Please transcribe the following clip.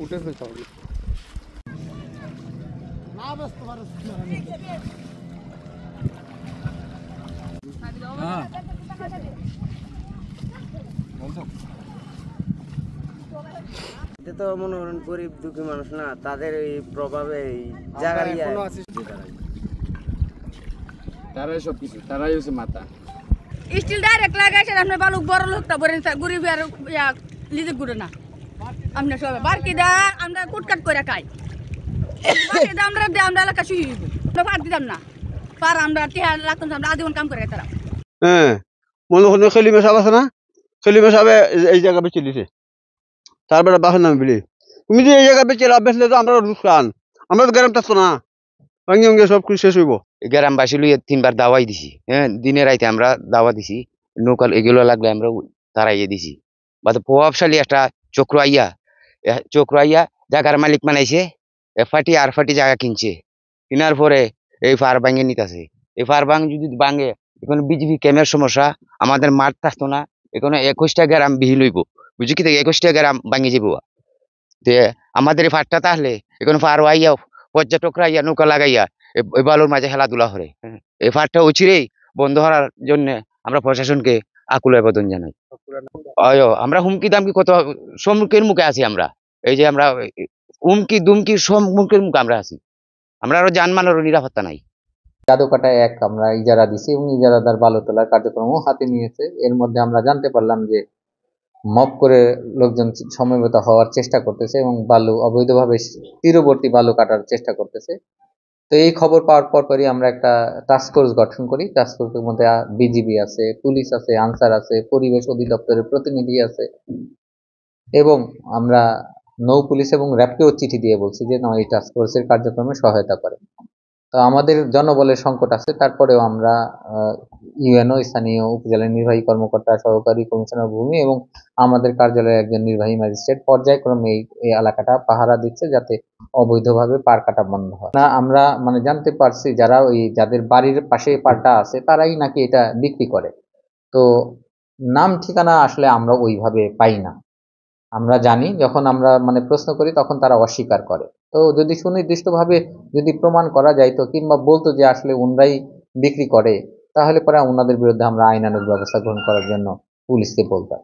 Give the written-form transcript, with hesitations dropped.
উঠেছে সব এটা তো মনে করেন গরিব দুঃখী মানুষ না, তাদের এই প্রভাবে এই জায়গার তারাই সব কিছু, তারাই হচ্ছে মাথা। স্টিল ডাইরেক্ট লাগাইছে আপনি বালুক বড় লোকটা বলেন গরিব আর লিজে গুড়ে না আপনি সবাই বারকি দা আমরা কুটকাট করে খাই বারকি দা আমরা আমরা এলাকা শুয়ে আমরা পার দিতাম না পার আমরা টিহার রাখতাম আমরা আজীবন কাম করে তারা। হ্যাঁ, মনে করেন খেলিমে সাহেব আছে না, খেলিমে সাহেব এই জায়গা বেঁচে দিছে, তারপরে বাসের নাম বিলি তুমি যে এই জায়গা বেঁচে বেঁচলে তো আমরা রুখান, আমরা তো গ্রাম থাকতো না, ভাঙ্গি ভাঙ্গি সব কিছু শেষ হইব। গ্রামবাসী লইয়া 3বার দাওয়াই দিছি, হ্যাঁ দিনে রাইতে আমরা দাওয়া দিছি, নৌকা এগুলো লাগলে আমরা তারাইয়ে দিছি। বা প্রভাবশালী একটা চক্র আইয়া জায়গার মালিক বানাইছে, ফাটি জায়গা কিনছে, কেনার পরে এই ফার ভাঙে নিতেছে। এই ফার ভাঙ যদি ভাঙে এখন বিজেপি ক্যামের সমস্যা, আমাদের মাঠ থাকতো না, এখানে 21টা গ্রাম বিহি লইব, বুঝি কি 21টা গ্রাম ভাঙে যাবো। তে আমাদের এই ফারটা তাহলে এখন ফার আইয়া পর্যটকরা আইয়া নৌকা লাগাইয়া এই বালুর মাঝে খেলাধুলা করে। এই ফারটা অচিরেই বন্ধ হওয়ার জন্য আমরা প্রশাসনকে আকুল আবেদন জানাই। আমরা হুমকি দামকি কত সম্মুখের মুখে আছি, আমরা এই যে আমরা হুমকি দুমকি সম্মুখের মুখে আমরা আছি, আমরা আরো জানমালেরও নিরাপত্তা নাই। জাদুকাটা এক আমরা ইজারা দিছি এবং ইজারাদার বালু তোলার কার্যক্রমও হাতে নিয়েছে। এর মধ্যে আমরা জানতে পারলাম যে মব করে লোকজন সমবেত হওয়ার চেষ্টা করতেছে এবং বালু অবৈধভাবে তীরবর্তী বালু কাটার চেষ্টা করতেছে। তো এই খবর পাওয়ার পরপরই আমরা একটা টাস্ক ফোর্স গঠন করি। টাস্ক ফোর্সের মধ্যে বিজিবি আছে, পুলিশ আছে, আনসার আছে, পরিবেশ অধিদপ্তরের প্রতিনিধি আছে এবং আমরা নৌ পুলিশ এবং র্যাবকেও চিঠি দিয়ে বলছি যে এই টাস্ক ফোর্সের কার্যক্রমে সহায়তা করে। তো আমাদের জনবলের সংকট আছে, তারপরেও আমরা ইউএনও, স্থানীয় উপজেলা নির্বাহী কর্মকর্তা, সহকারী কমিশনার ভূমি এবং আমাদের কার্যালয়ের একজন নির্বাহী ম্যাজিস্ট্রেট পর্যায়ক্রমে এই এলাকাটা পাহারা দিচ্ছে যাতে অবৈধভাবে পার কাটা বন্ধ হয় না। আমরা জানতে পারছি যারা যাদের বাড়ির পাশে পারটা আছে তারাই নাকি এটা বিক্রি করে। তো নাম ঠিকানা আসলে আমরা ওইভাবে পাই না। আমরা জানি যখন আমরা প্রশ্ন করি তখন তারা অস্বীকার করে। তো যদি সুনির্দিষ্টভাবে যদি প্রমাণ করা যাইতো কিংবা বলতো যে আসলে ওনারাই বিক্রি করে, তাহলে পরে ওনাদের বিরুদ্ধে আমরা আইনানুগ ব্যবস্থা গ্রহণ করার জন্য পুলিশকে বলতাম।